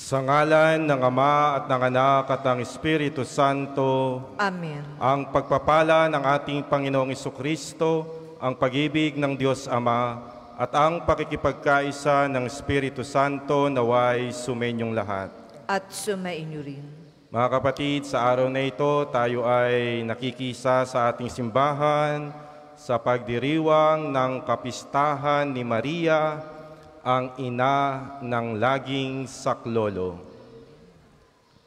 Sa ngalan ng Ama at ng Anak at ng Espiritu Santo. Amen. Ang pagpapala ng ating Panginoong Jesucristo, ang pag-ibig ng Diyos Ama, at ang pakikipagkaisa ng Espiritu Santo naway sumenyong lahat. At sumainyo rin. Mga kapatid, sa araw na ito, tayo ay nakikisa sa ating simbahan sa pagdiriwang ng kapistahan ni Maria, ang ina ng laging saklolo.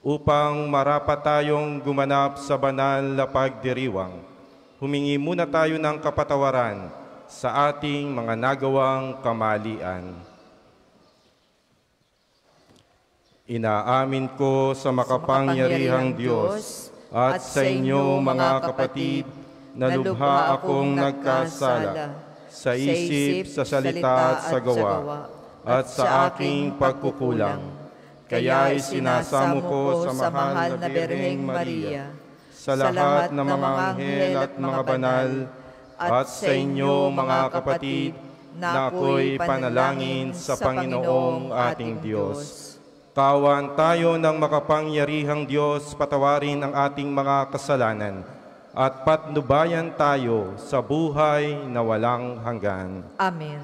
Upang marapat tayong gumanap sa banal na pagdiriwang, humingi muna tayo ng kapatawaran sa ating mga nagawang kamalian. Inaamin ko sa makapangyarihang Diyos at sa inyo mga kapatid na lubha akong nagkasala sa isip, sa salita at sa gawa, at sa aking pagkukulang. Kaya'y sinasamo ko sa mahal na Birheng Maria, sa lahat ng mga anghel at mga banal, at sa inyo mga kapatid, na ako'y panalangin sa Panginoong ating Diyos. Kawan tayo ng makapangyarihang Diyos, patawarin ang ating mga kasalanan, at patnubayan tayo sa buhay na walang hanggan. Amen.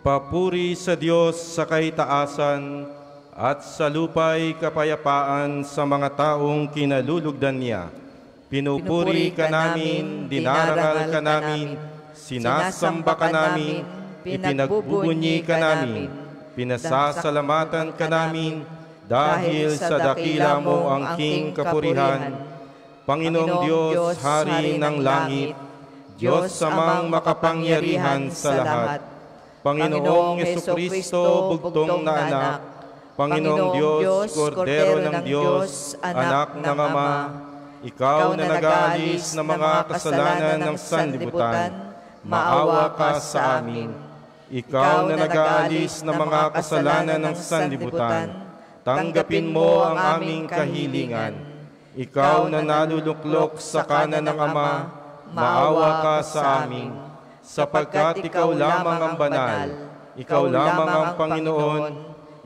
Papuri sa Diyos sa kaitaasan at sa lupa'y kapayapaan sa mga taong kinalulugdan niya. Pinupuri ka namin, dinarangal ka namin, sinasamba ka namin, ipinagbubunyi ka namin, pinasasalamatan ka namin, dahil sa dakila mo ang king kapurihan. Panginoong Diyos, Hari ng langit, Diyos amang makapangyarihan sa lahat, Panginoong Jesucristo, bugtong na anak, Panginoong Diyos, Kordero ng Diyos, anak ng Ama, Ikaw na nag-aalis ng mga kasalanan ng sanlibutan, maawa ka sa amin. Ikaw na nag-aalis ng mga kasalanan ng sanlibutan, tanggapin mo ang aming kahilingan. Ikaw na naluluklok sa kanan ng Ama, maawa ka sa amin. Sapagkat Ikaw lamang ang banal, Ikaw lamang ang Panginoon,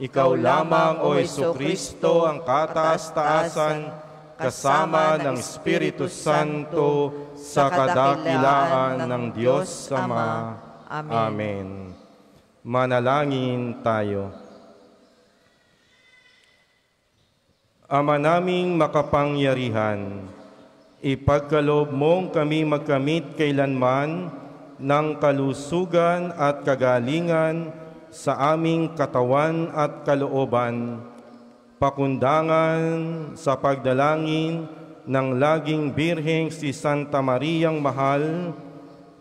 Ikaw lamang, O Jesucristo, ang kataas-taasan, kasama ng Espiritu Santo, sa kadakilaan ng Diyos Ama. Amen. Manalangin tayo. Ama naming makapangyarihan, ipagkaloob mong kami magkamit kailanman ng kalusugan at kagalingan sa aming katawan at kalooban, pakundangan sa pagdalangin ng laging Birheng si Santa Mariang Mahal,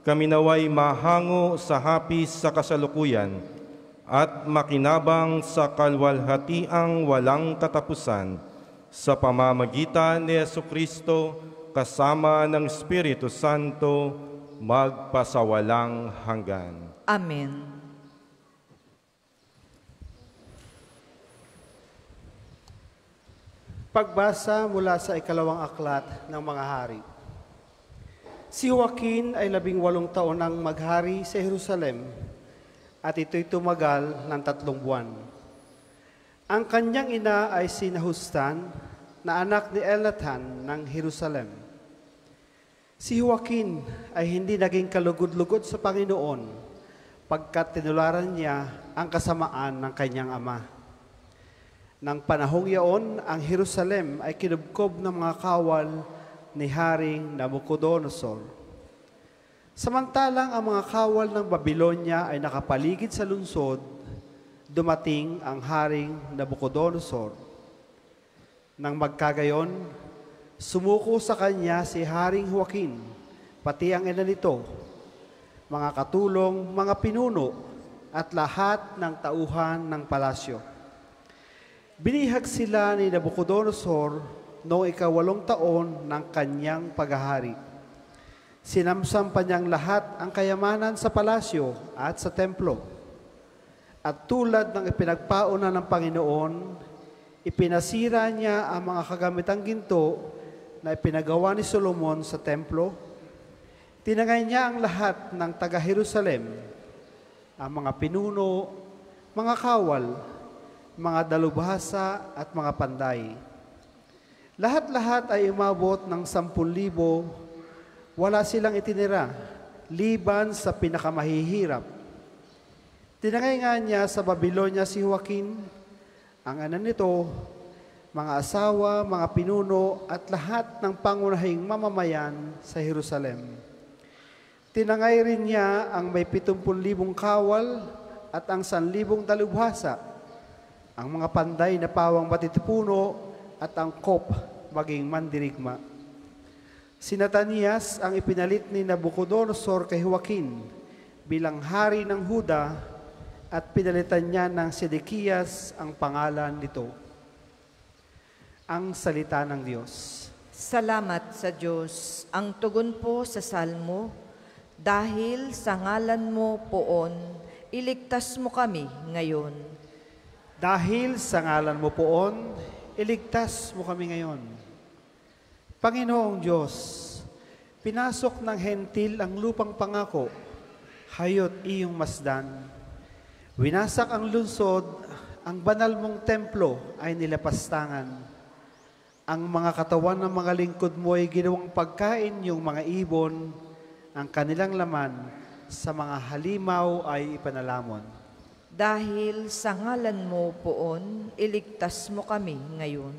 kami naway mahango sa hapis sa kasalukuyan at makinabang sa kalwalhatiang walang katapusan sa pamamagitan ni Jesucristo kasama ng Espiritu Santo, magpasawalang hanggan. Amen. Pagbasa mula sa ikalawang aklat ng mga hari. Si Joaquin ay 18 taon nang maghari sa Jerusalem at ito'y tumagal ng 3 buwan. Ang kanyang ina ay si Nahustan na anak ni Elnathan ng Jerusalem. Si Joaquin ay hindi naging kalugod-lugod sa Panginoon pagkat tinularan niya ang kasamaan ng kanyang ama. Nang panahong yaon, ang Jerusalem ay kinubkob ng mga kawal ni Haring Nabucodonosor. Samantalang ang mga kawal ng Babylonia ay nakapaligid sa lungsod, dumating ang Haring Nabucodonosor. Nang magkagayon, sumuko sa kanya si Haring Joaquin, pati ang ina nito, mga katulong, mga pinuno, at lahat ng tauhan ng palasyo. Binihag sila ni Nabucodonosor noong 8 taon ng kanyang paghahari. Sinamsam pa niyang lahat ang kayamanan sa palasyo at sa templo. At tulad ng ipinagpauna ng Panginoon, ipinasira niya ang mga kagamitang ginto na ipinagawa ni Solomon sa templo. Tinangay niya ang lahat ng taga-Jerusalem, ang mga pinuno, mga kawal, mga dalubhasa at mga panday. Lahat-lahat ay umabot ng 10,000, wala silang itinira, liban sa pinakamahihirap. Tinangay nga niya sa Babylonia si Joaquin, ang ana nito, mga asawa, mga pinuno, at lahat ng pangunahing mamamayan sa Jerusalem. Tinangay rin niya ang may 70,000 kawal at ang 1,000 dalubhasa, ang mga panday na pawang matitipuno at ang kop maging mandirigma. Si Natanias ang ipinalit ni Nabucodonosor kay Joaquin bilang hari ng Huda at pinalitan niya ng Sedekias ang pangalan nito. Ang salita ng Diyos. Salamat sa Diyos. Ang tugon po sa salmo, dahil sa ngalan mo poon, iligtas mo kami ngayon. Dahil sa ngalan mo poon, iligtas mo kami ngayon. Panginoong Diyos, pinasok ng hentil ang lupang pangako, hayot iyong masdan. Winasak ang lungsod, ang banal mong templo ay nilapastangan. Ang mga katawan ng mga lingkod mo ay ginawang pagkain yung mga ibon, ang kanilang laman sa mga halimaw ay ipanalamon. Dahil sa ngalan mo poon, iligtas mo kami ngayon.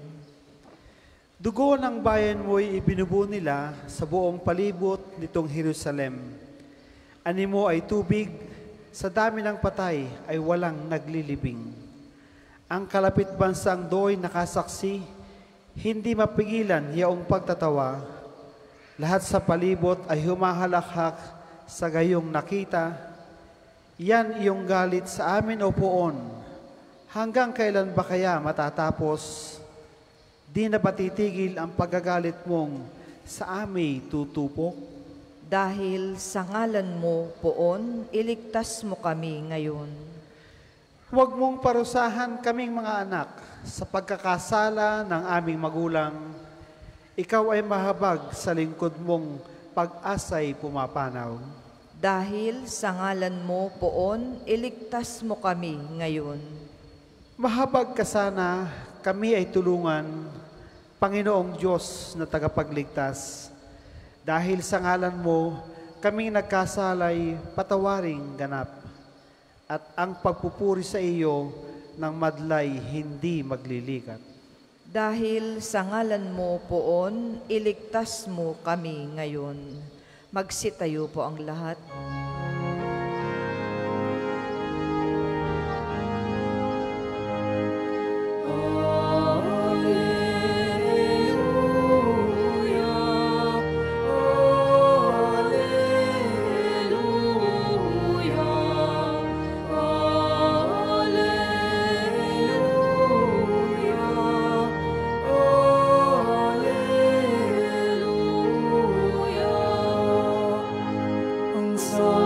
Dugo ng bayan mo'y ibinubo nila sa buong palibot nitong Jerusalem. Animo ay tubig, sa dami ng patay ay walang naglilibing. Ang kalapit bansang do'y nakasaksi, hindi mapigilan yaong pagtatawa. Lahat sa palibot ay humahalakhak sa gayong nakita. Yan iyong galit sa amin o poon. Hanggang kailan ba kaya matatapos? Di na ba titigil ang pagagalit mong sa amin tutupok? Dahil sa ngalan mo poon, iligtas mo kami ngayon. Huwag mong parusahan kaming mga anak sa pagkakasala ng aming magulang. Ikaw ay mahabag sa lingkod mong pag-asa'y pumapanaw. Dahil sa ngalan mo poon, iligtas mo kami ngayon. Mahabag ka sana, kami ay tulungan, Panginoong Diyos na tagapagligtas. Dahil sa ngalan mo, kaming nagkasalay, patawaring ganap. At ang pagpupuri sa iyo ng madlay hindi maglilikat. Dahil sa ngalan mo poon, iligtas mo kami ngayon. Magsitayo po ang lahat. So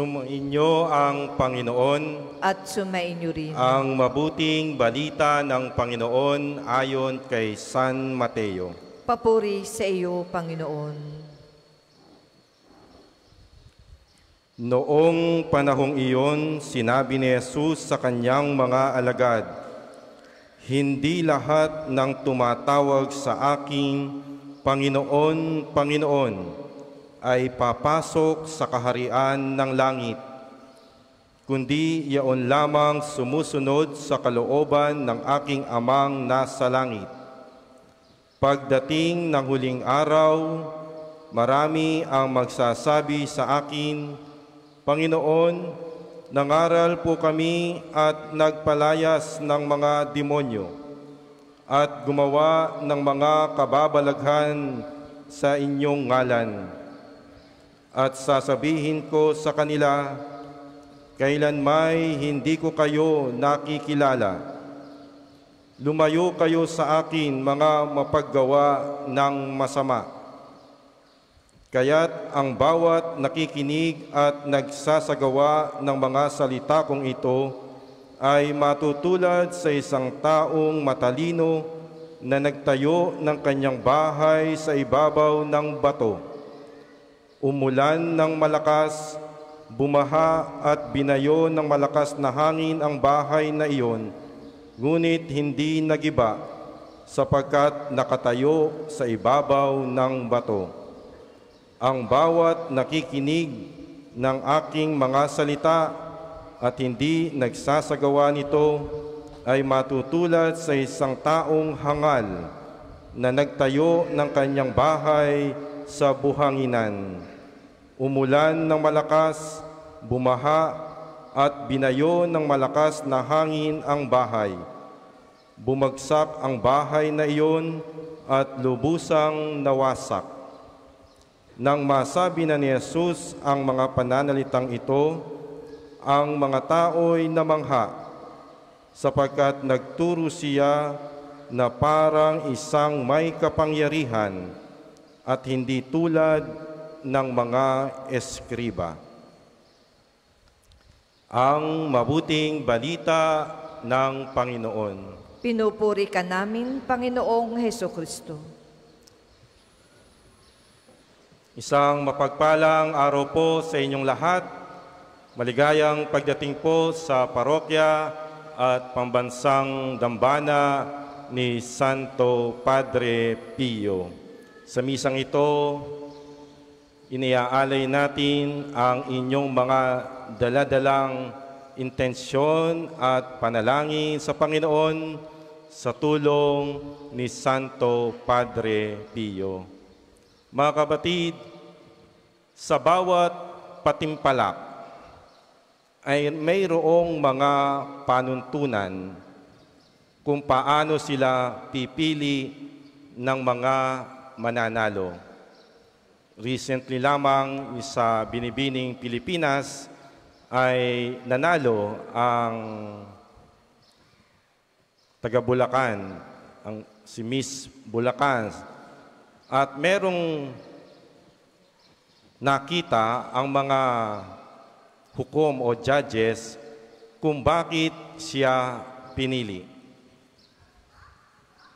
Sumainyo ang Panginoon, at sumainyo rin. ang mabuting balita ng Panginoon ayon kay San Mateo. Papuri sa iyo, Panginoon. Noong panahong iyon, sinabi ni Jesus sa kanyang mga alagad, "Hindi lahat ng tumatawag sa aking Panginoon, Panginoon, ay papasok sa kaharian ng langit, kundi yaon lamang sumusunod sa kalooban ng aking Amang nasa langit. Pagdating ng huling araw, marami ang magsasabi sa akin, Panginoon, nangaral po kami at nagpalayas ng mga demonyo at gumawa ng mga kababalaghan sa inyong ngalan. At sasabihin ko sa kanila, kailanmay hindi ko kayo nakikilala. Lumayo kayo sa akin, mga mapaggawa ng masama." Kaya't ang bawat nakikinig at nagsasagawa ng mga salita kong ito ay matutulad sa isang taong matalino na nagtayo ng kanyang bahay sa ibabaw ng bato. Umulan ng malakas, bumaha at binayo ng malakas na hangin ang bahay na iyon, ngunit hindi nagiba sapagkat nakatayo sa ibabaw ng bato. Ang bawat nakikinig ng aking mga salita at hindi nagsasagawa nito ay matutulad sa isang taong hangal na nagtayo ng kanyang bahay sa buhanginan. Umulan ng malakas, bumaha at binayo ng malakas na hangin ang bahay. Bumagsak ang bahay na iyon at lubusang nawasak. Nang masabi na ni Jesus ang mga pananalitang ito, ang mga tao'y namangha, sapagkat nagturo siya na parang isang may kapangyarihan at hindi tulad ng mga eskriba. Ang mabuting balita ng Panginoon. Pinupuri ka namin, Panginoong Hesukristo. Isang mapagpalang araw po sa inyong lahat. Maligayang pagdating po sa parokya at pambansang dambana ni Santo Padre Pio. Sa misang ito, iniaalay natin ang inyong mga daladalang intensyon at panalangin sa Panginoon sa tulong ni Santo Padre Pio. Mga kapatid, sa bawat patimpalak ay mayroong mga panuntunan kung paano sila pipili ng mga mananalo. Recently lamang sa Binibining Pilipinas ay nanalo ang taga Bulacan, si Miss Bulacan. At merong nakita ang mga hukom o judges kung bakit siya pinili.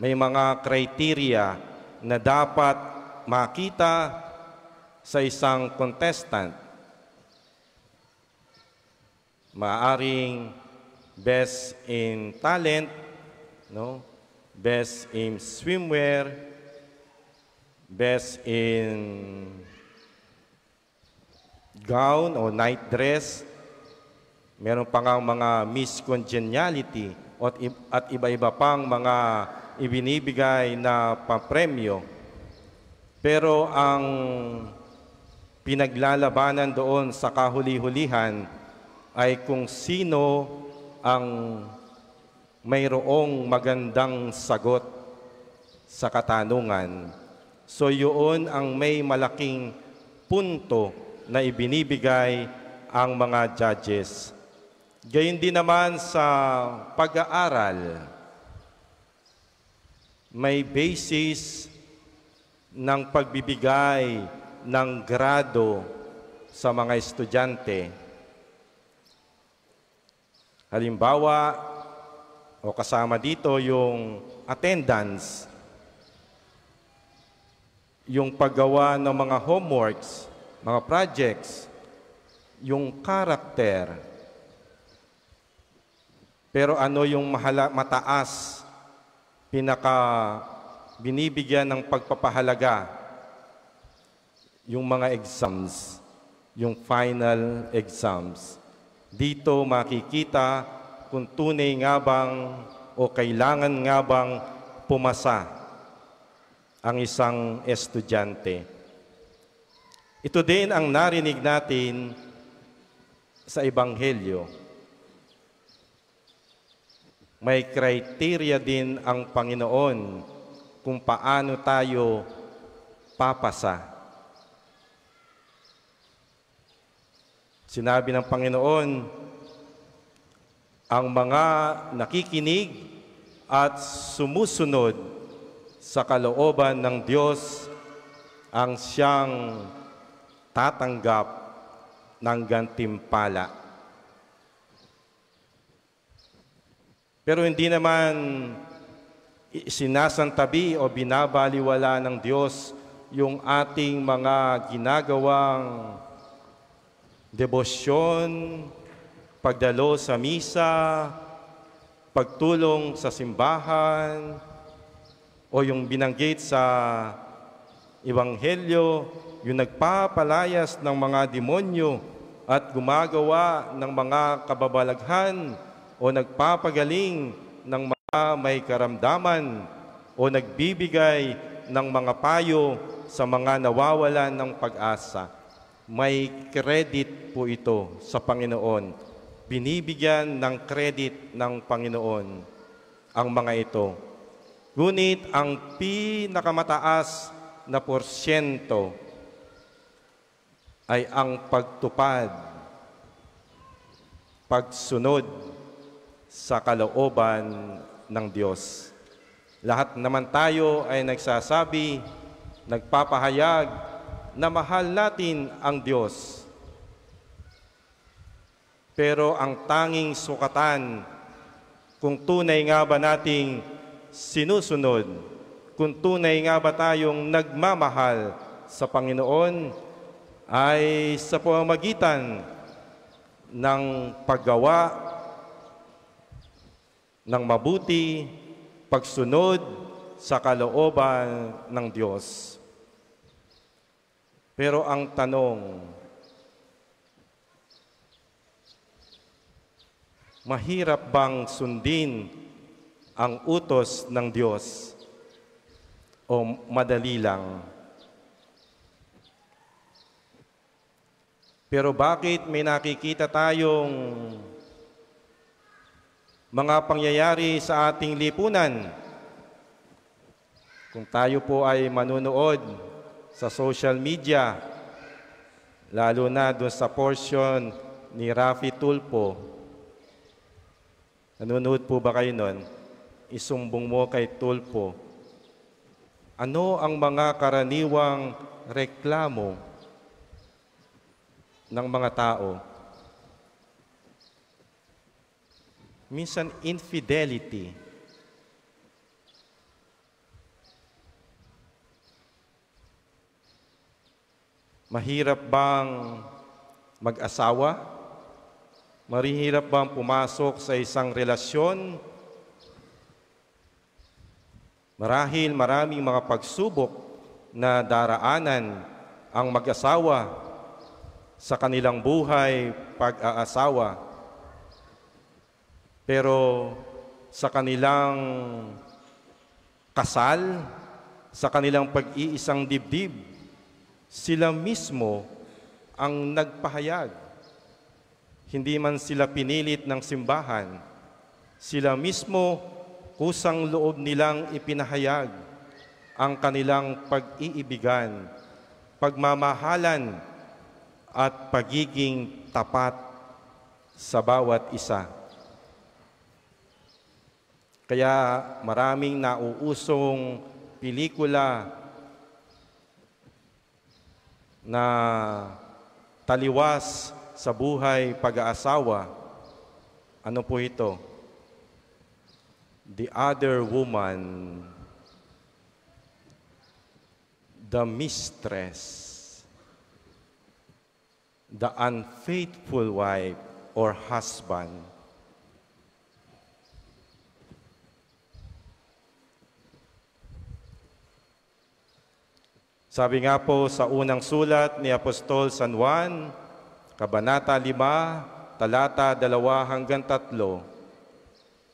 May mga criteria na dapat makita sa isang contestant. Maaring best in talent, no? Best in swimwear, best in gown o night dress. Meron pa nga mga Miss Congeniality at iba-iba pang mga ibinibigay na papremyo. Pero ang pinaglalabanan doon sa kahuli-hulihan ay kung sino ang mayroong magandang sagot sa katanungan. So yun ang may malaking punto na ibinibigay ang mga judges. Gayun din naman sa pag-aaral, may basis ng pagbibigay ng grado sa mga estudyante. Halimbawa, o kasama dito yung attendance, yung paggawa ng mga homeworks, mga projects, yung character. Pero ano yung mataas, binibigyan ng pagpapahalaga? Yung mga exams, yung final exams. Dito makikita kung tunay nga bang o kailangan nga bang pumasa ang isang estudyante. Ito din ang narinig natin sa Ebanghelyo. May criteria din ang Panginoon kung paano tayo papasa. Sinabi ng Panginoon, ang mga nakikinig at sumusunod sa kalooban ng Diyos ang siyang tatanggap ng gantimpala. Pero hindi naman sinasantabi o binabaliwala ng Diyos yung ating mga ginagawang debosyon, pagdalo sa misa, pagtulong sa simbahan, o yung binanggit sa Ebanghelyo, yung nagpapalayas ng mga demonyo at gumagawa ng mga kababalaghan o nagpapagaling ng mga may karamdaman o nagbibigay ng mga payo sa mga nawawalan ng pag-asa. May credit po ito sa Panginoon. Binibigyan ng credit ng Panginoon ang mga ito. Ngunit ang pinakamataas na porsyento ay ang pagtupad, pagsunod sa kalooban ng Diyos. Lahat naman tayo ay nagsasabi, nagpapahayag na mahal natin ang Diyos. Pero ang tanging sukatan, kung tunay nga ba nating sinusunod, kung tunay nga ba tayong nagmamahal sa Panginoon, ay sa pamamagitan ng paggawa ng mabuti, pagsunod sa kalooban ng Diyos. Pero ang tanong, mahirap bang sundin ang utos ng Diyos o madali lang? Pero bakit may nakikita tayong mga pangyayari sa ating lipunan? Kung tayo po ay manunood sa social media, lalo na doon sa portion ni Rafi Tulfo, nanonood po ba kayo nun? Isumbong mo kay Tulfo. Ano ang mga karaniwang reklamo ng mga tao? Minsan infidelity. Mahirap bang mag-asawa? Mahirap bang pumasok sa isang relasyon? Marahil maraming mga pagsubok na daraanan ang mag-asawa sa kanilang buhay pag-aasawa. Pero sa kanilang kasal, sa kanilang pag-iisang dibdib, sila mismo ang nagpahayag. Hindi man sila pinilit ng simbahan. Sila mismo kusang loob nilang ipinahayag ang kanilang pag-iibigan, pagmamahalan at pagiging tapat sa bawat isa. Kaya maraming nauusong pelikula na taliwas sa buhay pag-aasawa Ano po ito? The other woman, the mistress, the unfaithful wife or husband. Sabi nga po sa unang sulat ni Apostol San Juan, Kabanata 5, talata 2 hanggang 3,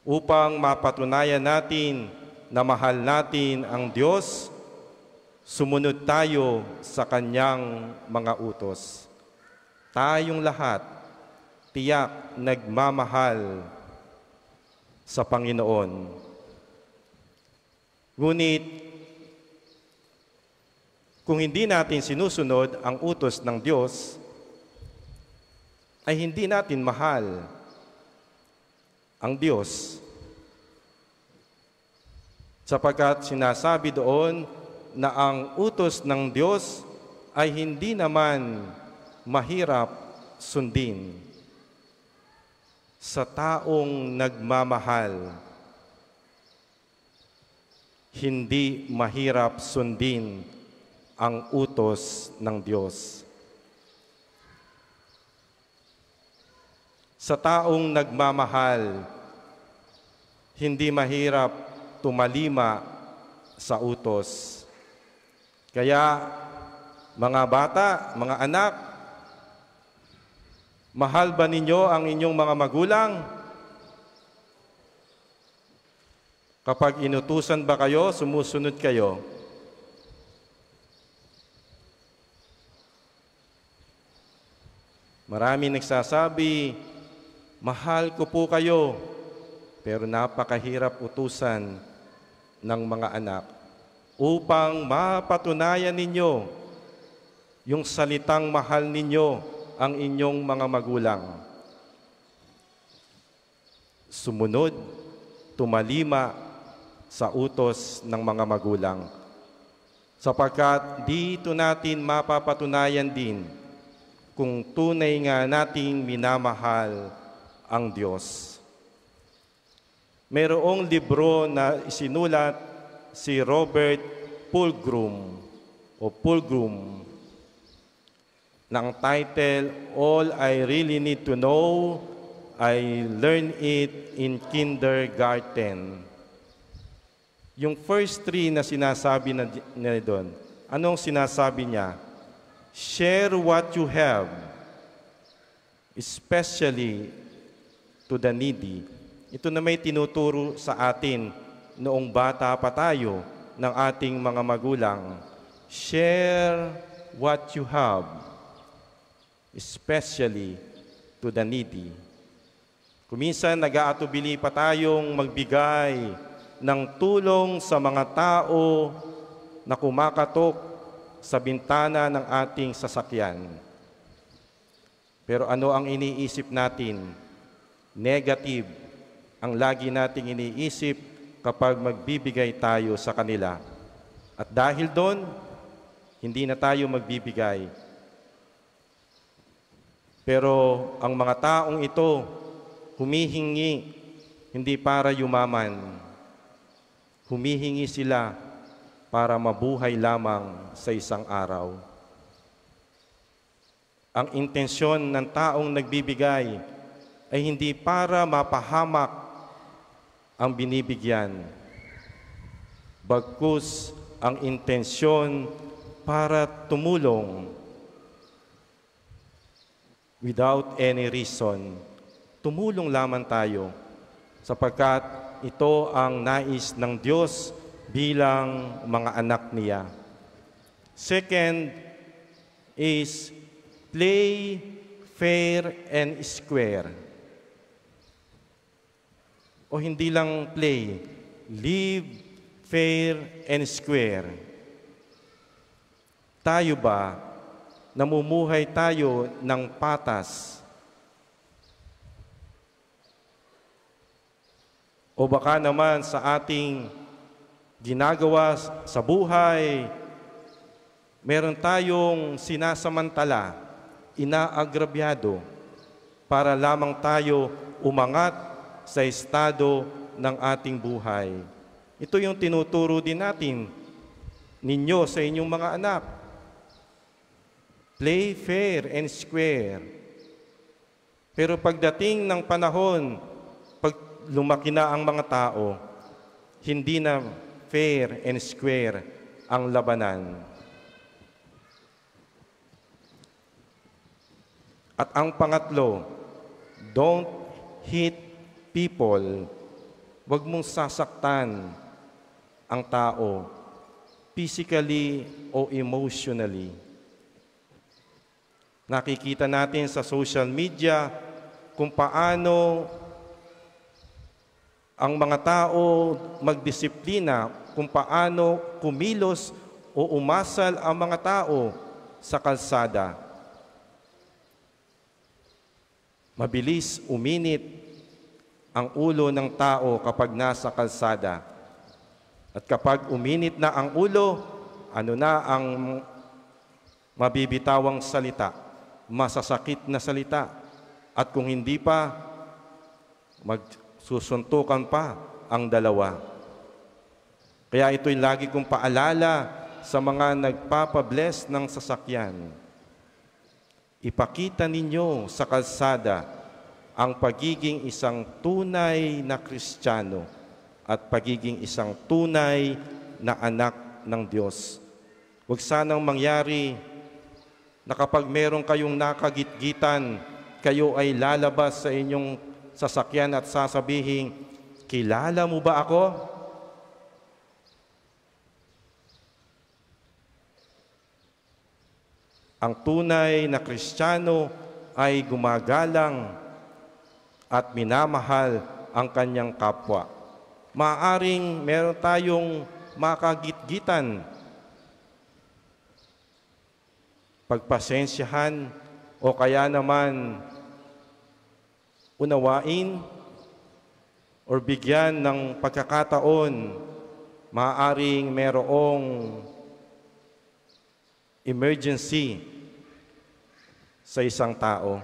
upang mapatunayan natin na mahal natin ang Diyos, sumunod tayo sa Kanyang mga utos. Tayong lahat, tiyak nagmamahal sa Panginoon. Ngunit, kung hindi natin sinusunod ang utos ng Diyos, ay hindi natin mahal ang Diyos. Sapagkat sinasabi doon na ang utos ng Diyos ay hindi naman mahirap sundin sa taong nagmamahal. Hindi mahirap sundin ang utos ng Diyos. Sa taong nagmamahal, hindi mahirap tumalima sa utos. Kaya, mga bata, mga anak, mahal ba ninyo ang inyong mga magulang? Kapag inutusan ba kayo, sumusunod kayo? Marami nagsasabi, mahal ko po kayo, pero napakahirap utusan ng mga anak upang mapatunayan ninyo yung salitang mahal ninyo ang inyong mga magulang. Sumunod, tumalima sa utos ng mga magulang. Sapagkat dito natin mapapatunayan din kung tunay nga nating minamahal ang Diyos. Mayroong libro na isinulat si Robert Fulghum ng title, All I Really Need to Know, I Learned It in Kindergarten. Yung first three na sinasabi niya doon, anong sinasabi niya? Share what you have, especially to the needy. Ito na may tinuturo sa atin noong bata pa tayo ng ating mga magulang. Share what you have, especially to the needy. Kuminsan nag-aatubili pa tayong magbigay ng tulong sa mga tao na kumakatok sa bintana ng ating sasakyan. Pero ano ang iniisip natin? Negative ang lagi nating iniisip kapag magbibigay tayo sa kanila. At dahil doon, hindi na tayo magbibigay. Pero ang mga taong ito, humihingi hindi para yumaman. Humihingi sila para mabuhay lamang sa isang araw. Ang intensyon ng taong nagbibigay ay hindi para mapahamak ang binibigyan, bagkus ang intensyon para tumulong without any reason. Tumulong lamang tayo sapagkat ito ang nais ng Diyos bilang mga anak niya. Second is play fair and square. O hindi lang play, live fair and square. Tayo ba, namumuhay tayo ng patas? O baka naman sa ating ginagawa sa buhay, meron tayong sinasamantala, inaagrabyado, para lamang tayo umangat sa estado ng ating buhay. Ito yung tinuturo din natin ninyo sa inyong mga anak. Play fair and square. Pero pagdating ng panahon, pag lumaki na ang mga tao, hindi na fair and square ang labanan. At ang pangatlo, don't hit people. Huwag mong sasaktan ang tao, physically o emotionally. Nakikita natin sa social media kung paano ang mga tao magdisiplina, kung paano kumilos o umasal ang mga tao sa kalsada. Mabilis uminit ang ulo ng tao kapag nasa kalsada. At kapag uminit na ang ulo, ano na ang mabibitawang salita? Masasakit na salita. At kung hindi pa, magsusuntukan pa ang dalawa. Kaya ito'y lagi kong paalala sa mga nagpapabless ng sasakyan. Ipakita ninyo sa kalsada ang pagiging isang tunay na Kristiyano at pagiging isang tunay na anak ng Diyos. Huwag sanang mangyari na kapag meron kayong nakagitgitan, kayo ay lalabas sa inyong sasakyan at sasabihin, "Kilala mo ba ako?" Ang tunay na Kristiyano ay gumagalang at minamahal ang kanyang kapwa. Maaring meron tayong makagitgitan, pagpasensyahan o kaya naman unawain o bigyan ng pagkakataon. Maaring merong emergency sa isang tao.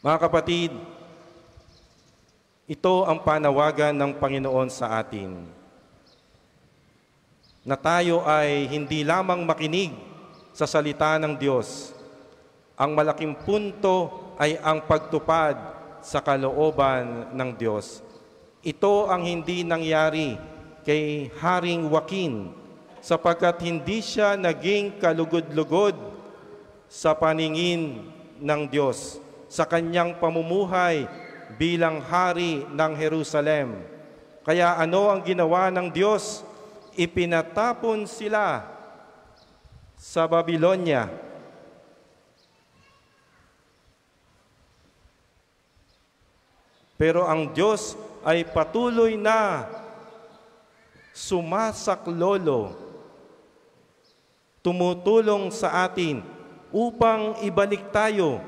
Mga kapatid, ito ang panawagan ng Panginoon sa atin, na tayo ay hindi lamang makinig sa salita ng Diyos. Ang malaking punto ay ang pagtupad sa kalooban ng Diyos. Ito ang hindi nangyari kay Haring Joaquin, sapagkat hindi siya naging kalugod-lugod sa paningin ng Diyos sa kanyang pamumuhay bilang hari ng Jerusalem. Kaya ano ang ginawa ng Diyos? Ipinatapon sila sa Babylonia. Pero ang Diyos ay patuloy na sumasaklolo, tumutulong sa atin upang ibalik tayo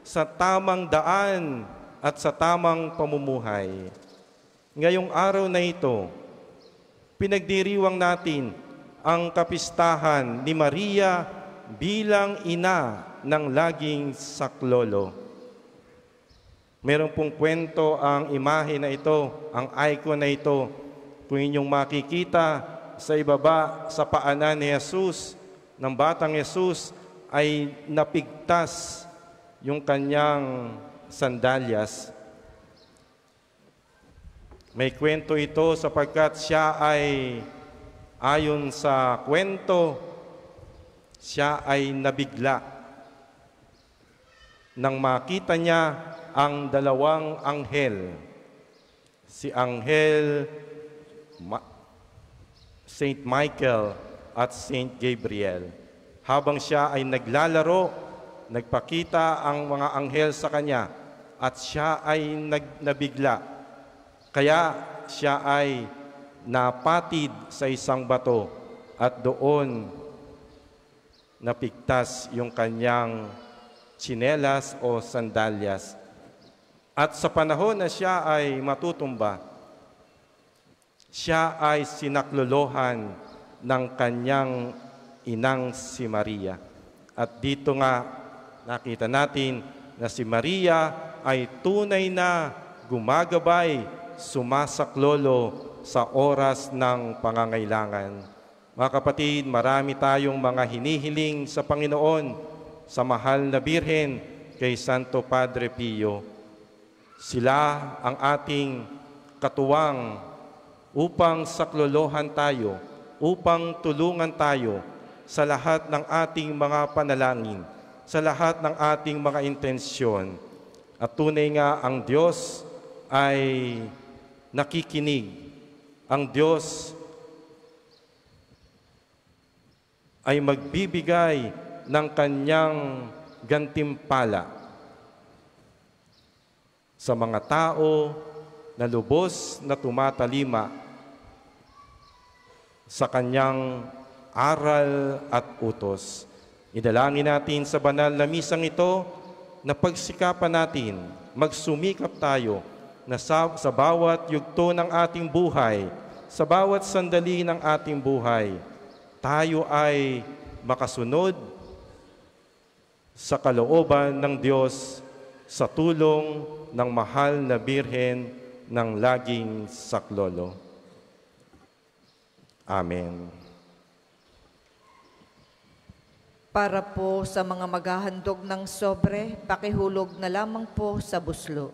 sa tamang daan at sa tamang pamumuhay. Ngayong araw na ito, pinagdiriwang natin ang kapistahan ni Maria bilang ina ng laging saklolo. Meron pong kwento ang imahe na ito, ang icon na ito. Kung inyong makikita sa ibaba, sa paanan ni Jesus, ng batang Jesus, ay napigtas yung kanyang sandalyas. May kwento ito sapagkat siya ay, ayon sa kwento, siya ay nabigla nang makita niya ang dalawang anghel. Si Anghel Saint Michael at Saint Gabriel. Habang siya ay naglalaro, nagpakita ang mga anghel sa kanya at siya ay nabigla. Kaya siya ay napatid sa isang bato at doon napigtas yung kanyang tsinelas o sandalyas. At sa panahon na siya ay matutumba, siya ay sinaklolohan ng kanyang inang si Maria. At dito nga nakita natin na si Maria ay tunay na gumagabay, sumasaklolo sa oras ng pangangailangan. Mga kapatid, marami tayong mga hinihiling sa Panginoon, sa mahal na Birhen, kay Santo Padre Pio. Sila ang ating katuwang upang saklolohan tayo, upang tulungan tayo sa lahat ng ating mga panalangin, sa lahat ng ating mga intensyon. At tunay nga ang Diyos ay nakikinig. Ang Diyos ay magbibigay ng kanyang gantimpala sa mga tao na lubos na tumatalima sa kanyang aral at utos. Idalangin natin sa banal na misang ito na pagsikapan natin, magsumikap tayo na sa bawat yugto ng ating buhay, sa bawat sandali ng ating buhay, tayo ay makasunod sa kalooban ng Diyos sa tulong ng mahal na Birhen ng laging saklolo. Amen. Para po sa mga maghahandog ng sobre, pakihulog na lamang po sa buslo.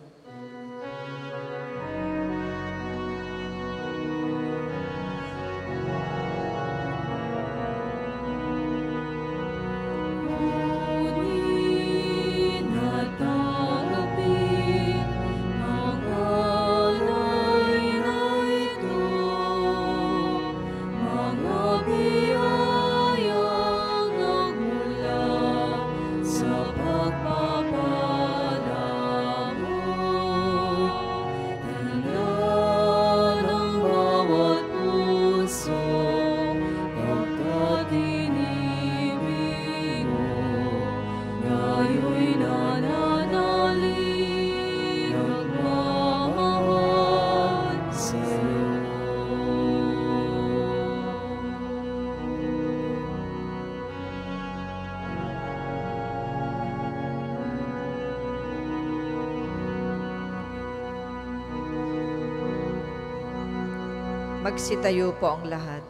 Magsitayo po ang lahat.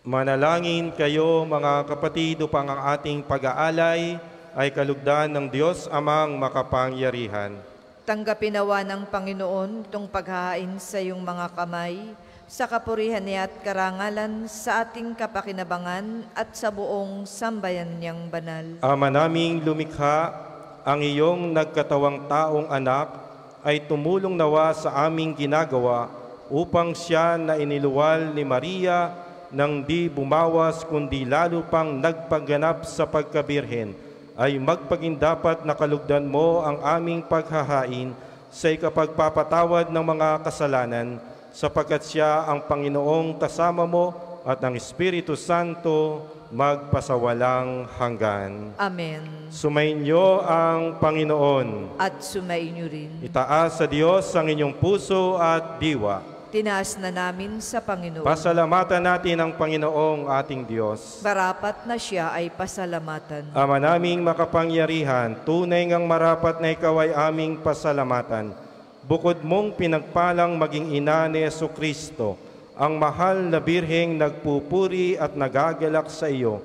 Manalangin kayo mga kapatid upang ang ating pag-aalay ay kalugdan ng Diyos Amang makapangyarihan. Tanggapin nawa ng Panginoon itong paghahain sa iyong mga kamay, sa kapurihan niya at karangalan, sa ating kapakinabangan at sa buong sambayan niyang banal. Ama naming lumikha, ang iyong nagkatawang taong anak ay tumulong nawa sa aming ginagawa upang siya na iniluwal ni Maria nang di bumawas kundi lalo pang nagpaganap sa pagkabirhen, ay magpagindapat na kalugdan mo ang aming paghahain sa ikapagpapatawad ng mga kasalanan, sapagkat siya ang Panginoong kasama mo at ang Espiritu Santo magpasawalang hanggan. Amen. Sumainyo ang Panginoon. At sumainyo rin. Itaas sa Diyos ang inyong puso at diwa. Tinaas na namin sa Panginoon. Pasalamatan natin ang Panginoong ating Diyos. Marapat na siya ay pasalamatan. Ama naming makapangyarihan, tunay ngang marapat na ikaw ay aming pasalamatan. Bukod mong pinagpalang maging ina ni Jesucristo, ang mahal na Birheng nagpupuri at nagagalak sa iyo.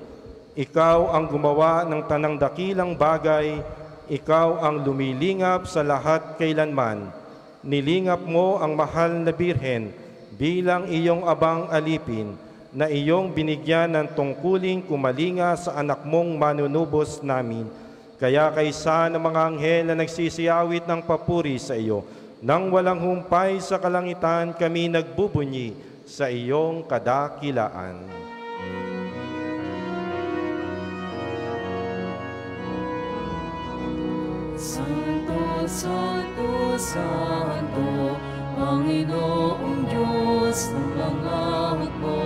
Ikaw ang gumawa ng tanang dakilang bagay, ikaw ang lumilingap sa lahat kailanman. Nilingap mo ang mahal na Birhen bilang iyong abang alipin, na iyong binigyan ng tungkuling kumalinga sa anak mong manunubos namin. Kaya kaysa ng mga anghel na nagsisiyawit ng papuri sa iyo, nang walang humpay sa kalangitan kami nagbubunyi sa iyong kadakilaan. Santo, Santo, Santo, Panginoong Diyos ng mga hukbo,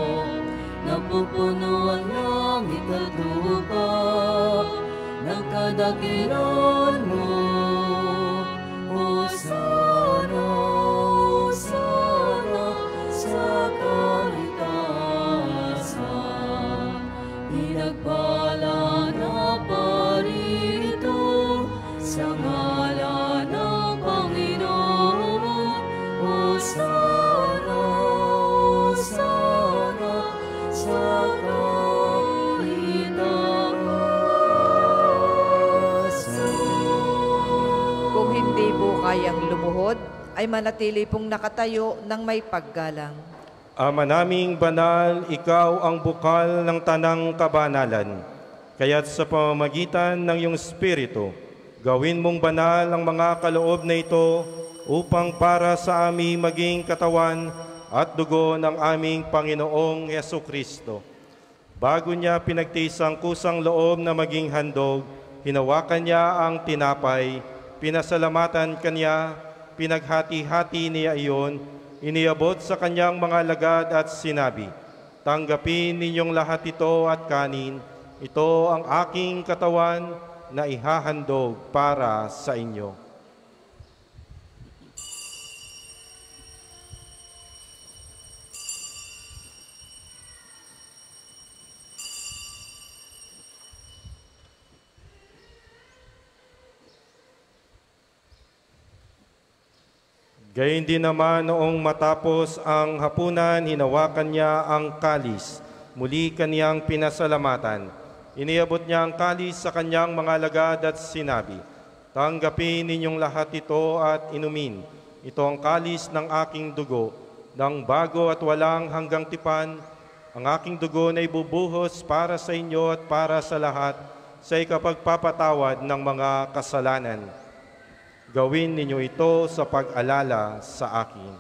napupuno ang langit at lupa ng kadakilan mo. Hosana, Hosana, sa kalitasan, pinagpala ay manatili pong nakatayo ng may paggalang. Ama naming banal, ikaw ang bukal ng tanang kabanalan. Kaya't sa pamamagitan ng iyong Espiritu, gawin mong banal ang mga kaloob na ito upang para sa aming maging katawan at dugo ng aming Panginoong Hesukristo. Bago niya pinagtiis ang kusang loob na maging handog, hinawakan niya ang tinapay, pinasalamatan kanya, pinaghati-hati niya iyon, iniabot sa kanyang mga lagad at sinabi, "Tanggapin ninyong lahat ito at kanin, ito ang aking katawan na ihahandog para sa inyo." Gayun din naman noong matapos ang hapunan, hinawakan niya ang kalis. Muli kaniyang pinasalamatan. Iniabot niya ang kalis sa kanyang mga lagad at sinabi, "Tanggapin ninyong lahat ito at inumin. Ito ang kalis ng aking dugo, ng bago at walang hanggang tipan. Ang aking dugo na ibubuhos para sa inyo at para sa lahat sa ikapagpapatawad ng mga kasalanan. Gawin ninyo ito sa pag-alala sa akin."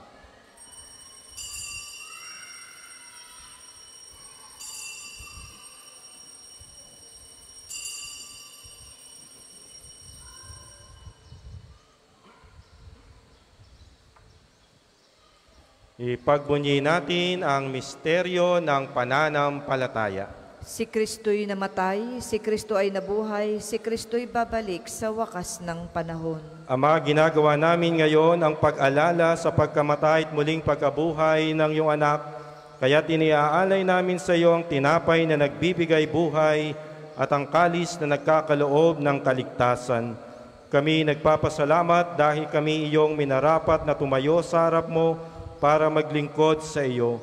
Ipagbunyi natin ang misteryo ng pananampalataya. Si Kristo'y namatay, si Kristo ay nabuhay, si Kristo'y babalik sa wakas ng panahon. Ama, ginagawa namin ngayon ang pag-alala sa pagkamatay at muling pagkabuhay ng iyong anak. Kaya't iniaalay namin sa iyo ang tinapay na nagbibigay buhay at ang kalis na nagkakaloob ng kaligtasan. Kami nagpapasalamat dahil kami iyong minarapat na tumayo sa harap mo para maglingkod sa iyo.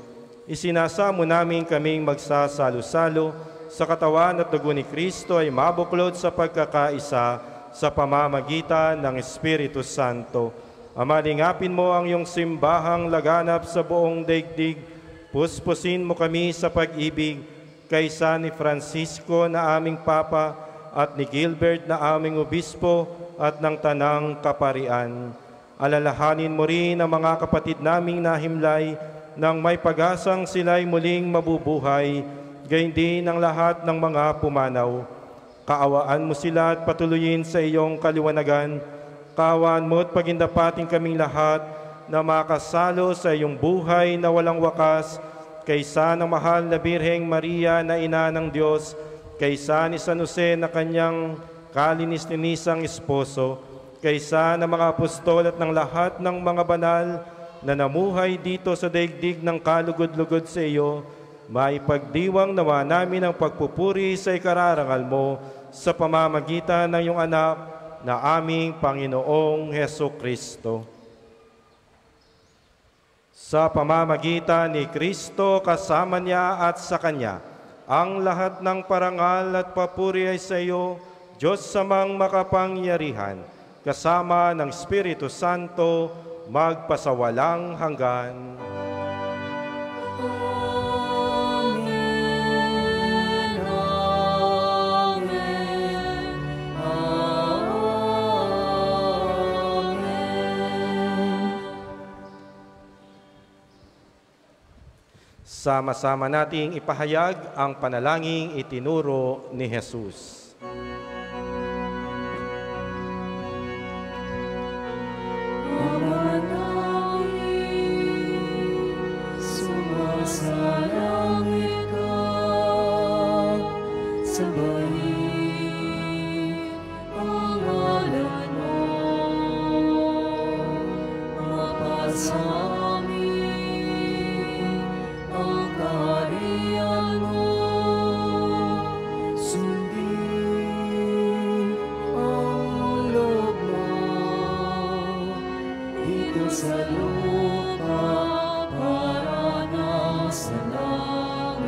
Isinasamo namin kaming magsasalo-salo sa katawan at dugo ni Kristo ay mabuklod sa pagkakaisa sa pamamagitan ng Espiritu Santo. Ama, lingapin mo ang iyong simbahang laganap sa buong daigdig. Puspusin mo kami sa pag-ibig kaysa ni Francisco na aming Papa at ni Gilbert na aming Obispo at ng Tanang Kaparian. Alalahanin mo rin ang mga kapatid naming nahimlay nang may pag-asang sila'y muling mabubuhay, gayon din ang lahat ng mga pumanaw. Kaawaan mo sila at patuloyin sa iyong kaliwanagan. Kaawaan mo at pagindapatin kaming lahat na makasalo sa iyong buhay na walang wakas, kaysa ng mahal na Birheng Maria na Ina ng Diyos, kaysa ni San Jose na kanyang kalinis-linisang esposo, kaysa ng mga apostol at ng lahat ng mga banal na namuhay dito sa daigdig ng kalugod-lugod sa iyo, maipagdiwang nawa namin ang pagpupuri sa ikararangal mo sa pamamagitan ng iyong anak na aming Panginoong Hesukristo. Sa pamamagitan ni Kristo, kasama niya at sa Kanya, ang lahat ng parangal at papuri ay sa iyo, Diyos samang makapangyarihan, kasama ng Espiritu Santo, magpasawalang hanggan. Amen. Amen. Amen. Sama-sama nating ipahayag ang panalangin itinuro ni Jesus. Sumasalangit ka, sambahin ang ngalan mo, mapasamin ang kaharian mo, sundin ang loob mo, dito sa lupa para sa langit.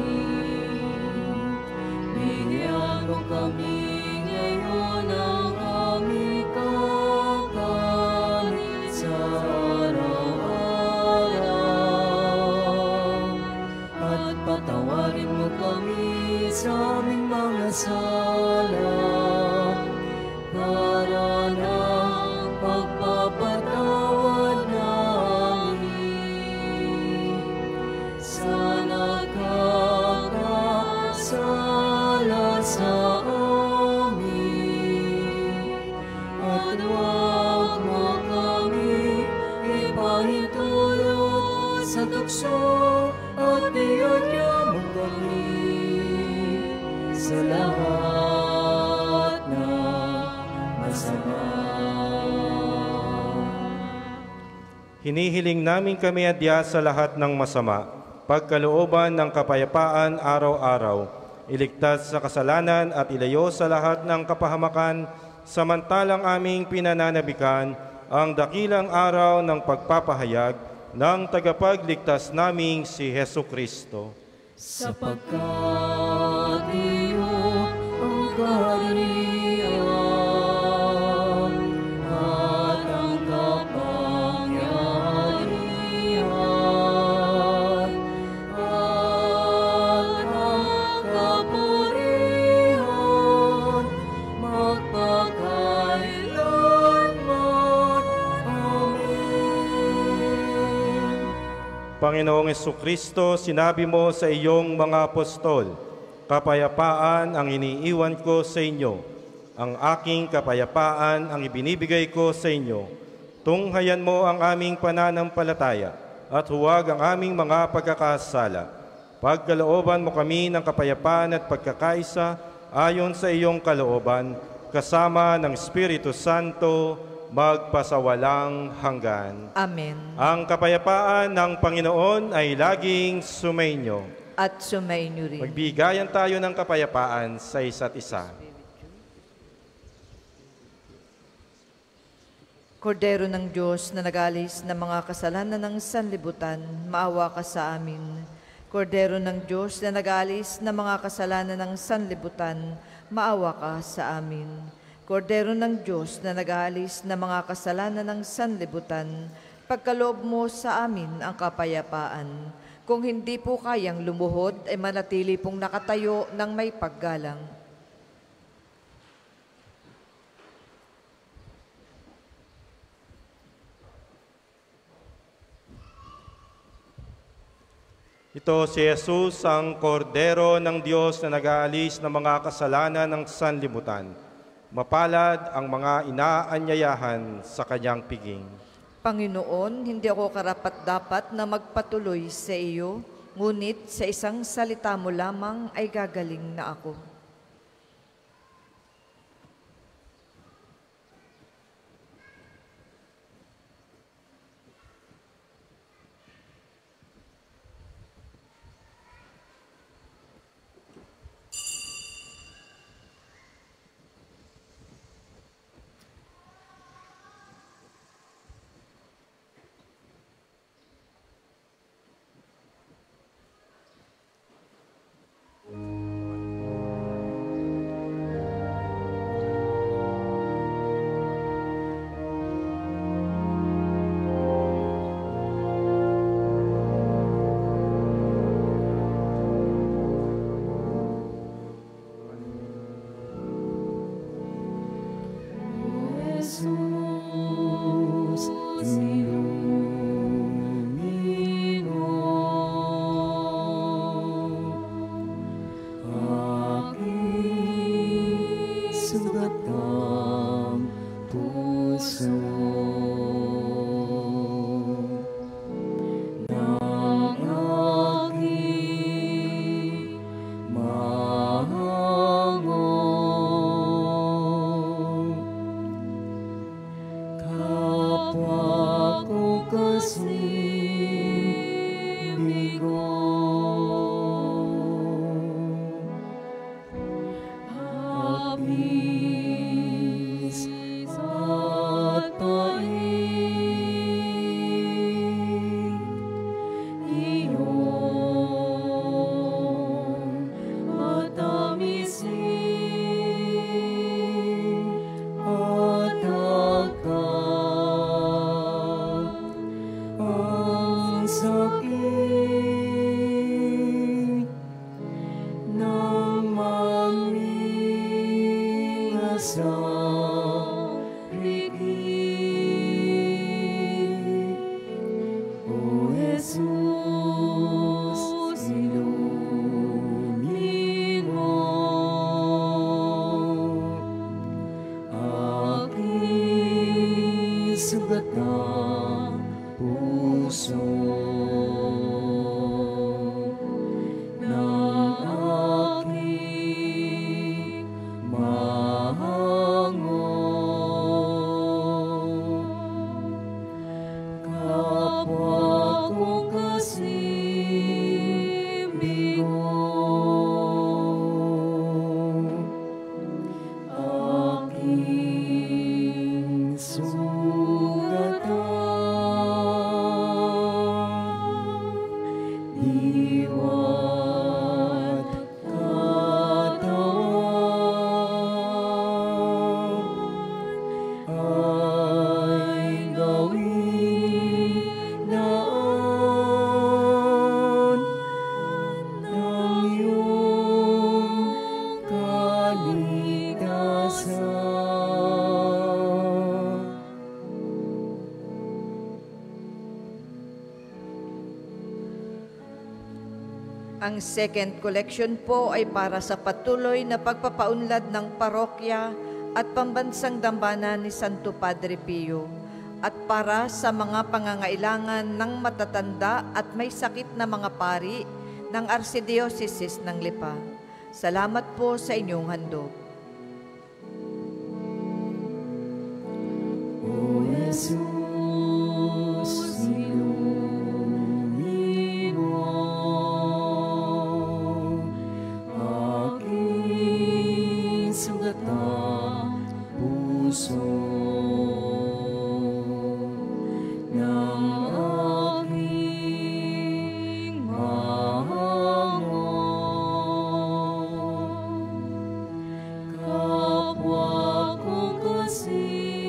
Bigyan mo kami ngayon ang aming kakanin sa araw. sala para ng pagpapatawad namin sa nagkakasala sa amin. At huwag mo kami ipahintulot sa tukso at biyagyan mo kami sa lahat ng masama. Hinihiling namin kami adya sa lahat ng masama, pagkalooban ng kapayapaan araw-araw, iligtas sa kasalanan at ilayo sa lahat ng kapahamakan, samantalang aming pinananabikan ang dakilang araw ng pagpapahayag ng tagapagligtas naming si Hesu Kristo. Sapagkat iyo ang kaharian at ang kapangyarihan at ang kapurihan magpakailanman. Amen. Panginoong Jesucristo, sinabi mo sa iyong mga apostol, kapayapaan ang iniiwan ko sa inyo, ang aking kapayapaan ang ibinibigay ko sa inyo. Tunghayan mo ang aming pananampalataya at huwag ang aming mga pagkakasala. Pagkalooban mo kami ng kapayapaan at pagkakaisa ayon sa iyong kalooban, kasama ng Espiritu Santo, magpasawalang hanggan. Amen. Ang kapayapaan ng Panginoon ay laging sumainyo. At sumainyo rin. Magbigayan tayo ng kapayapaan sa isa't isa. Kordero ng Diyos na nagalis ng mga kasalanan ng sanlibutan, maawa ka sa amin. Kordero ng Diyos na nagalis ng mga kasalanan ng sanlibutan, maawa ka sa amin. Kordero ng Diyos na nag-aalis ng mga kasalanan ng sanlibutan, pagkaloob mo sa amin ang kapayapaan. Kung hindi po kayang lumuhod, ay manatili pong nakatayo ng may paggalang. Ito si Jesus, ang Kordero ng Diyos na nag-aalis ng mga kasalanan ng sanlibutan. Mapalad ang mga inaanyayahan sa kanyang piging. Panginoon, hindi ako karapat-dapat na magpatuloy sa iyo, ngunit sa isang salita mo lamang ay gagaling na ako. Ang second collection po ay para sa patuloy na pagpapaunlad ng parokya at pambansang dambana ni Santo Padre Pio at para sa mga pangangailangan ng matatanda at may sakit na mga pari ng Archdiocese ng Lipa. Salamat po sa inyong handog. O Jesus, ilumina aking sugatan puso ng aking mangon. Kapwa kong kasimigo.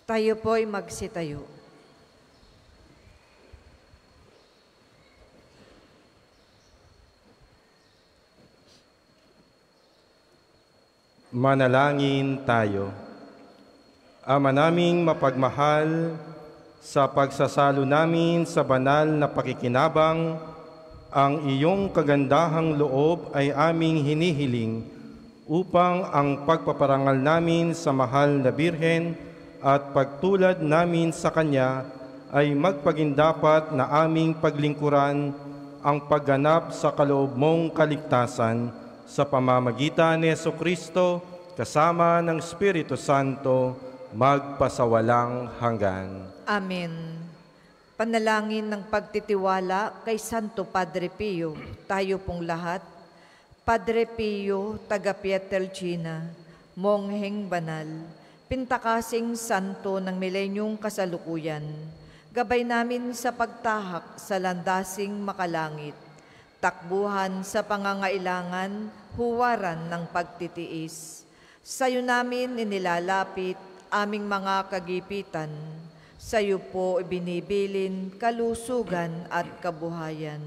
Tayo po'y magsitayo. Manalangin tayo. Ama naming mapagmahal, sa pagsasalo namin sa banal na pakikinabang, ang iyong kagandahang loob ay aming hinihiling upang ang pagpaparangal namin sa mahal na Birhen at pagtulad namin sa Kanya ay magpagindapat na aming paglingkuran ang pagganap sa kaloob mong kaligtasan sa pamamagitan ni Jesucristo kasama ng Espiritu Santo magpasawalang hanggan. Amen. Panalangin ng pagtitiwala kay Santo Padre Pio, tayo pong lahat. Padre Pio, taga Pietrelcina, mongheng banal, pintakasing santo ng milenyong kasalukuyan, gabay namin sa pagtahak sa landasing makalangit, takbuhan sa pangangailangan, huwaran ng pagtitiis. Sa'yo namin inilalapit aming mga kagipitan, sa'yo po ibinibilin kalusugan at kabuhayan.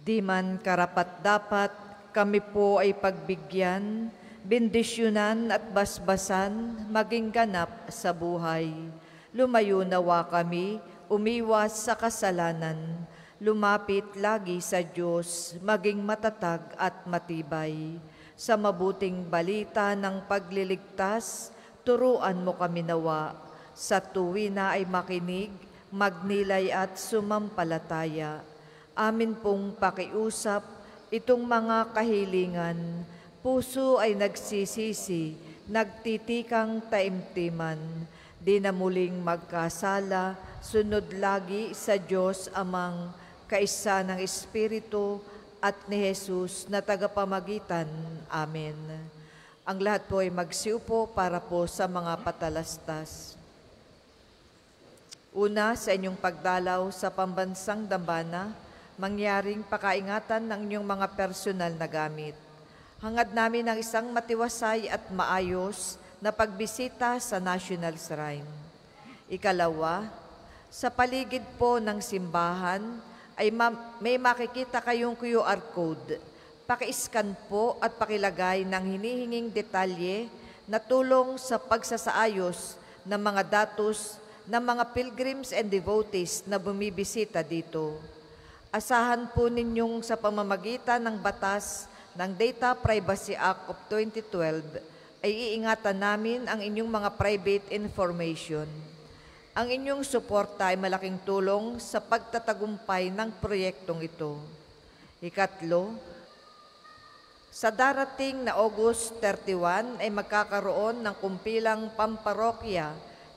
Di man karapat-dapat, kami po ay pagbigyan, bendisyonan at basbasan, maging ganap sa buhay. Lumayo nawa kami, umiwas sa kasalanan, lumapit lagi sa Diyos, maging matatag at matibay. Sa mabuting balita ng pagliligtas, turuan mo kami nawa, sa tuwina ay makinig, magnilay at sumampalataya. Amin pong pakiusap, itong mga kahilingan, puso ay nagsisisi, nagtitikang taimtiman, di na muling magkasala, sunod lagi sa Diyos Amang, kaisa ng Espiritu at ni Jesus na tagapamagitan. Amen. Ang lahat po ay magsiupo para po sa mga patalastas. Una, sa inyong pagdalaw sa pambansang dambana, mangyaring pakaingatan ng inyong mga personal na gamit. Hangad namin ang isang matiwasay at maayos na pagbisita sa National Shrine. Ikalawa, sa paligid po ng simbahan ay may makikita kayong QR code. Paki-scan po at pakilagay ng hinihinging detalye na tulong sa pagsasaayos ng mga datos ng mga pilgrims and devotees na bumibisita dito. Asahan po ninyong sa pamamagitan ng batas ng Data Privacy Act of 2012 ay iingatan namin ang inyong mga private information. Ang inyong suporta ay malaking tulong sa pagtatagumpay ng proyektong ito. Ikatlo, sa darating na August 31 ay magkakaroon ng kumpilang pamparokya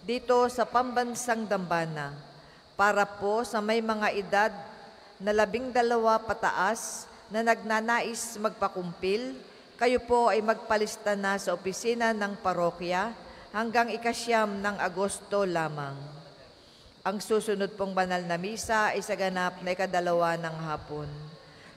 dito sa Pambansang Dambana para po sa may mga edad na 12 pataas na nagnanais magpakumpil. Kayo po ay magpalista na sa opisina ng parokya hanggang 9 ng Agosto lamang. Ang susunod pong banal na misa ay sa ganap na 2 ng hapon.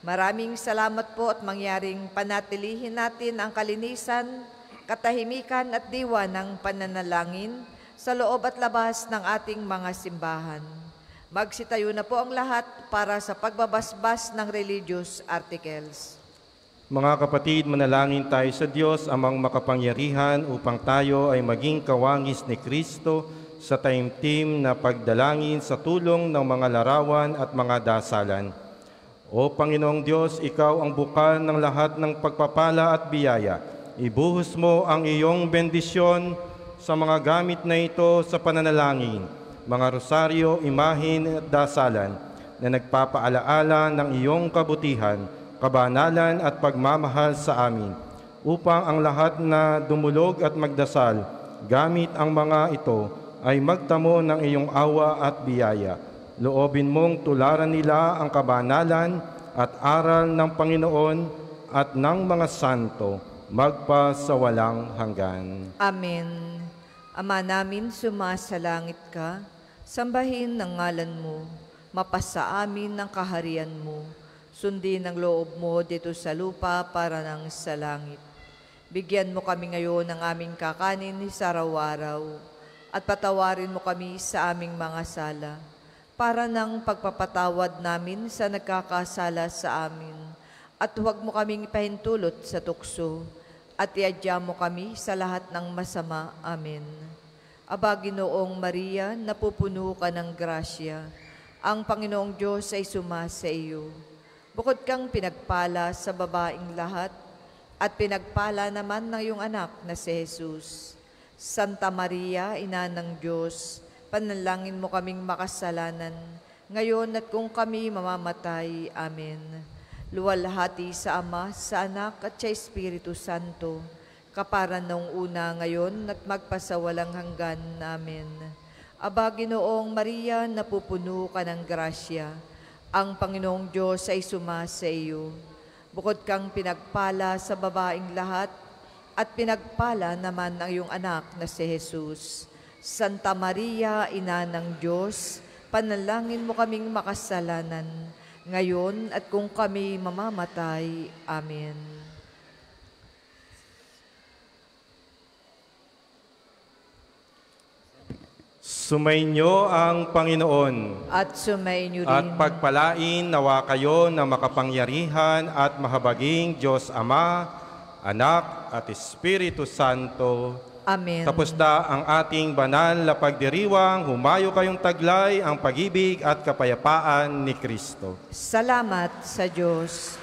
Maraming salamat po at mangyaring panatilihin natin ang kalinisan, katahimikan at diwa ng pananalangin sa loob at labas ng ating mga simbahan. Magsitayo na po ang lahat para sa pagbabasbas ng religious articles. Mga kapatid, manalangin tayo sa Diyos, amang makapangyarihan, upang tayo ay maging kawangis ni Kristo sa taimtim na pagdalangin sa tulong ng mga larawan at mga dasalan. O Panginoong Diyos, Ikaw ang bukal ng lahat ng pagpapala at biyaya. Ibuhos mo ang iyong bendisyon sa mga gamit na ito sa pananalangin, mga rosaryo, imahin at dasalan na nagpapaalaala ng iyong kabutihan, kabanalan at pagmamahal sa amin, upang ang lahat na dumulog at magdasal gamit ang mga ito ay magtamo ng iyong awa at biyaya. Loobin mong tularan nila ang kabanalan at aral ng Panginoon at ng mga santo magpa sa walang hanggan. Amen. Ama namin, sumasalangit ka, sambahin ang ngalan mo, mapasa amin ang kaharian mo. Sundin ang loob mo dito sa lupa para nang sa langit. Bigyan mo kami ngayon ng aming kakanin sa araw-araw at patawarin mo kami sa aming mga sala para nang pagpapatawad namin sa nagkakasala sa amin. At huwag mo kaming ipahintulot sa tukso at iadya mo kami sa lahat ng masama. Amen. Aba, Ginoong Maria, napupuno ka ng grasya. Ang Panginoong Diyos ay sumasa iyo. Bukod kang pinagpala sa babaing lahat, at pinagpala naman ng iyong anak na si Jesus. Santa Maria, Ina ng Diyos, panalangin mo kaming makasalanan, ngayon at kung kami mamamatay. Amen. Luwalhati sa Ama, sa Anak at sa Espiritu Santo, kapara noong una, ngayon at magpasawalang hanggan. Amen. Aba, Ginoong Maria, napupuno ka ng grasya. Ang Panginoong Diyos ay sumasa iyo. Bukod kang pinagpala sa babaing lahat, at pinagpala naman ang iyong anak na si Jesus. Santa Maria, Ina ng Diyos, panalangin mo kaming makasalanan, ngayon at kung kami mamamatay. Amen. Sumainyo ang Panginoon. At sumainyo rin. At pagpalain nawa kayo na makapangyarihan at mahabaging Diyos Ama, Anak at Espiritu Santo. Amen. Tapos na ang ating banal na pagdiriwang, humayo kayong taglay ang pag-ibig at kapayapaan ni Kristo. Salamat sa Diyos.